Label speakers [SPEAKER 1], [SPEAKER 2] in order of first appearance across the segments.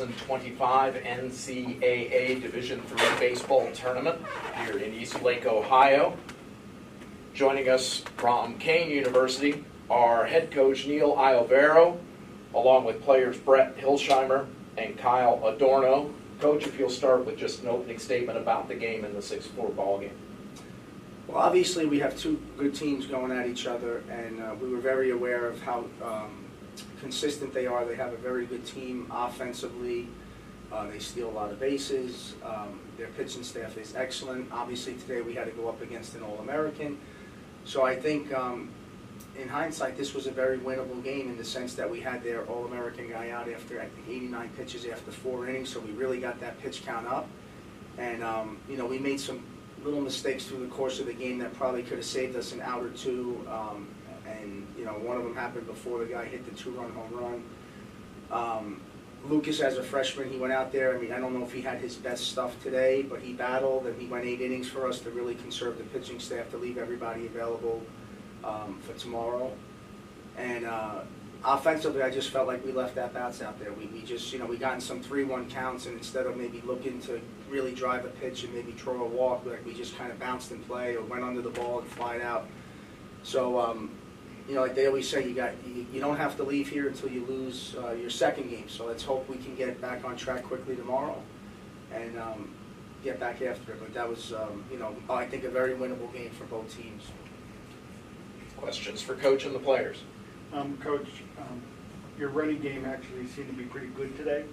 [SPEAKER 1] 2025 NCAA Division III baseball tournament here in East Lake, Ohio. Joining us from Kean University are head coach Neil Iovero, along with players Brett Hilsheimer and Kyle Adorno. Coach, if you'll start with just an opening statement about the game and the 6-4 ball game.
[SPEAKER 2] Well, obviously we have two good teams going at each other, and we were very aware of how consistent they are. They have a very good team offensively. They steal a lot of bases. Their pitching staff is excellent. Obviously today we had to go up against an All-American. So I think in hindsight this was a very winnable game in the sense that we had their All-American guy out after, I think, 89 pitches after 4 innings, so we really got that pitch count up. And you know, we made some little mistakes through the course of the game that probably could have saved us an out or two. And you know, one of them happened before the guy hit the 2-run home run. Lucas, as a freshman, he went out there. I mean, I don't know if he had his best stuff today, but he battled and he went 8 innings for us to really conserve the pitching staff, to leave everybody available for tomorrow. And offensively, I just felt like we left at-bats out there. We just, you know, we got in some 3-1 counts, and instead of maybe looking to really drive a pitch and maybe throw a walk, like we just kind of bounced in play or went under the ball and flied out. So, you know, like they always say, you don't have to leave here until you lose your second game. So let's hope we can get back on track quickly tomorrow and get back after it. But that was, you know, I think a very winnable game for both teams.
[SPEAKER 1] Questions for Coach and the players?
[SPEAKER 3] Coach, your running game actually seemed to be pretty good today.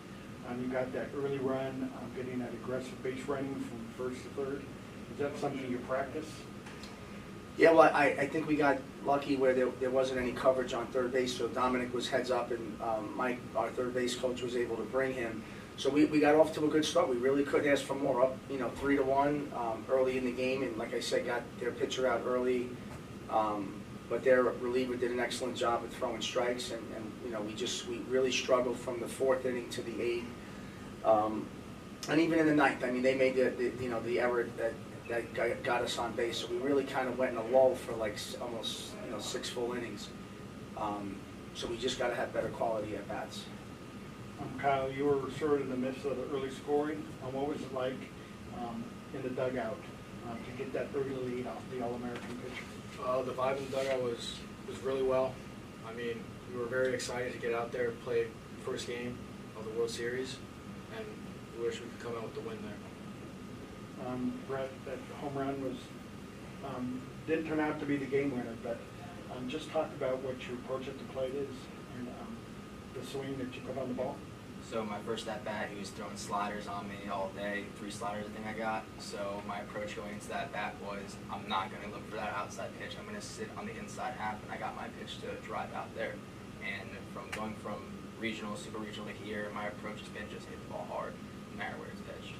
[SPEAKER 3] You got that early run, getting that aggressive base running from first to third. Is that something you practice?
[SPEAKER 2] Yeah, well, I think we got lucky where there wasn't any coverage on third base, so Dominic was heads up, and Mike, our third base coach, was able to bring him. So we got off to a good start. We really couldn't ask for more. Up, you know, 3-1 early in the game, and like I said, got their pitcher out early. But their reliever did an excellent job of throwing strikes, and you know, we really struggled from the 4th inning to the 8th, and even in the 9th. I mean, they made the error that got us on base. So we really kind of went in a lull for like almost 6 full innings. So we just got to have better quality at bats.
[SPEAKER 3] Kyle, you were sort of in the midst of the early scoring. What was it like in the dugout to get that early lead off the All-American pitcher?
[SPEAKER 4] The vibe in the dugout was really well. I mean, we were very excited to get out there and play the first game of the World Series, and we wish we could come out with the win there.
[SPEAKER 3] Brett, that home run was didn't turn out to be the game winner, but just talk about what your approach at the plate is and the swing that you put on the ball.
[SPEAKER 5] So my first at-bat, he was throwing sliders on me all day, 3 sliders I think I got. So my approach going into that bat was, I'm not going to look for that outside pitch. I'm going to sit on the inside half, and I got my pitch to drive out there. And from going from regional, super regional to here, my approach has been just hit the ball hard, no matter where it's pitched.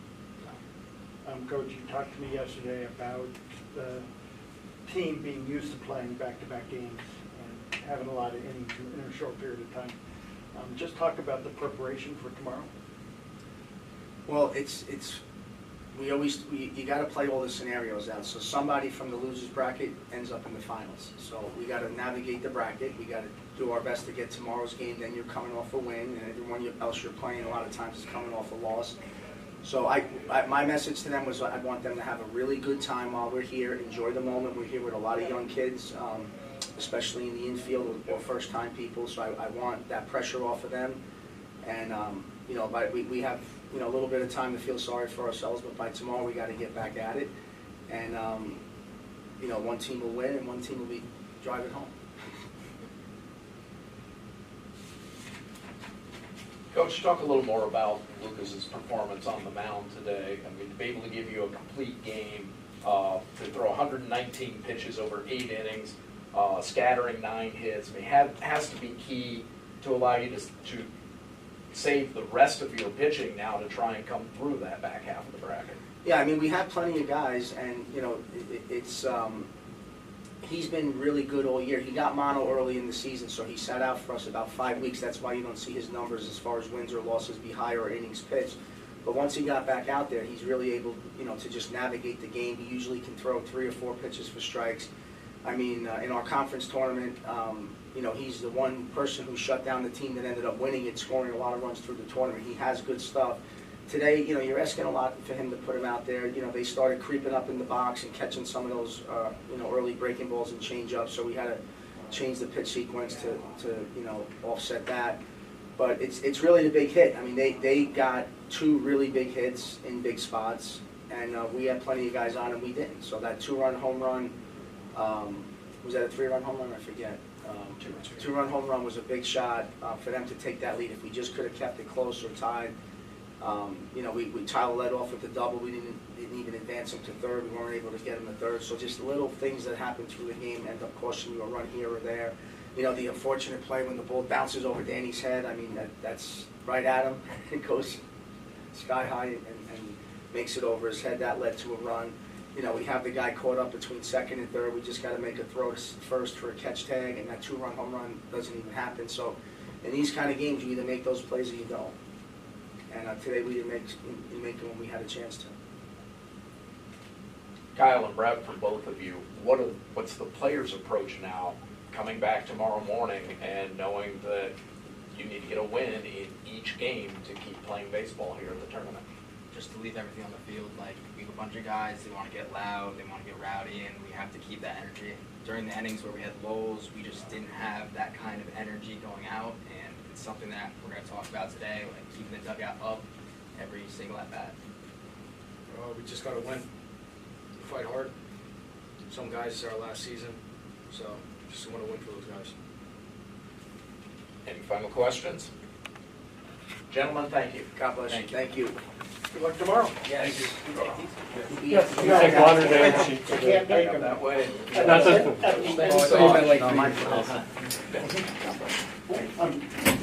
[SPEAKER 5] So.
[SPEAKER 3] Coach, you talked to me yesterday about the team being used to playing back-to-back games and having a lot of innings in a short period of time. Just talk about the preparation for tomorrow.
[SPEAKER 2] Well, you got to play all the scenarios out. So somebody from the losers bracket ends up in the finals. So we got to navigate the bracket. We got to do our best to get tomorrow's game. Then you're coming off a win, and everyone else you're playing a lot of times is coming off a loss. So my message to them was I want them to have a really good time while we're here. Enjoy the moment. We're here with a lot of young kids, especially in the infield or first-time people. So I want that pressure off of them. And you know, we have a little bit of time to feel sorry for ourselves, but by tomorrow we got to get back at it. And you know, one team will win and one team will be driving home.
[SPEAKER 1] Coach, talk a little more about Lucas's performance on the mound today. I mean, to be able to give you a complete game, to throw 119 pitches over 8 innings, scattering 9 hits. I mean, has to be key to allow you to save the rest of your pitching now to try and come through that back half of the bracket.
[SPEAKER 2] Yeah, I mean, we have plenty of guys, and you know, he's been really good all year. He got mono early in the season, so he sat out for us about 5 weeks. That's why you don't see his numbers as far as wins or losses be higher or innings pitched. But once he got back out there, he's really able, you know, to just navigate the game. He usually can throw 3 or 4 pitches for strikes. I mean, in our conference tournament, you know, he's the one person who shut down the team that ended up winning it, scoring a lot of runs through the tournament. He has good stuff. Today, you know, you're asking a lot for him to put him out there. You know, they started creeping up in the box and catching some of those, you know, early breaking balls and change ups, so we had to change the pitch sequence to you know, offset that. But it's really the big hit. I mean, they got 2 really big hits in big spots, and we had plenty of guys on and we didn't. So that 2-run home run, was that a 3-run home run? I forget. 2-run home run was a big shot for them to take that lead. If we just could have kept it close or tied, you know, Tyler led off with the double. We didn't even advance him to third. We weren't able to get him to third. So just little things that happen through the game end up costing you a run here or there. You know, the unfortunate play when the ball bounces over Danny's head. I mean, that's right at him. It goes sky high and makes it over his head. That led to a run. You know, we have the guy caught up between second and third. We just got to make a throw to first for a catch tag, and that 2-run home run doesn't even happen. So in these kind of games, you either make those plays or you don't. And today we didn't make them when we had a chance to.
[SPEAKER 1] Kyle and Brett, for both of you, what's the players' approach now, coming back tomorrow morning and knowing that you need to get a win in each game to keep playing baseball here in the tournament?
[SPEAKER 5] Just to leave everything on the field. Like, we have a bunch of guys, they want to get loud, they want to get rowdy, and we have to keep that energy. During the innings where we had lulls, we just didn't have that kind of energy going out, and it's something that we're going to talk about today, like keeping the dugout up every single at-bat.
[SPEAKER 4] We just got to win. Fight hard. Some guys, it's our last season, so just want to win for those guys.
[SPEAKER 1] Any final questions? Gentlemen, thank you.
[SPEAKER 2] God bless you. Thank you.
[SPEAKER 3] Good luck tomorrow.
[SPEAKER 2] Yes.
[SPEAKER 3] Yes,
[SPEAKER 6] You take water there.
[SPEAKER 3] I can't take them.
[SPEAKER 1] That way.
[SPEAKER 6] That's it.
[SPEAKER 2] Oh,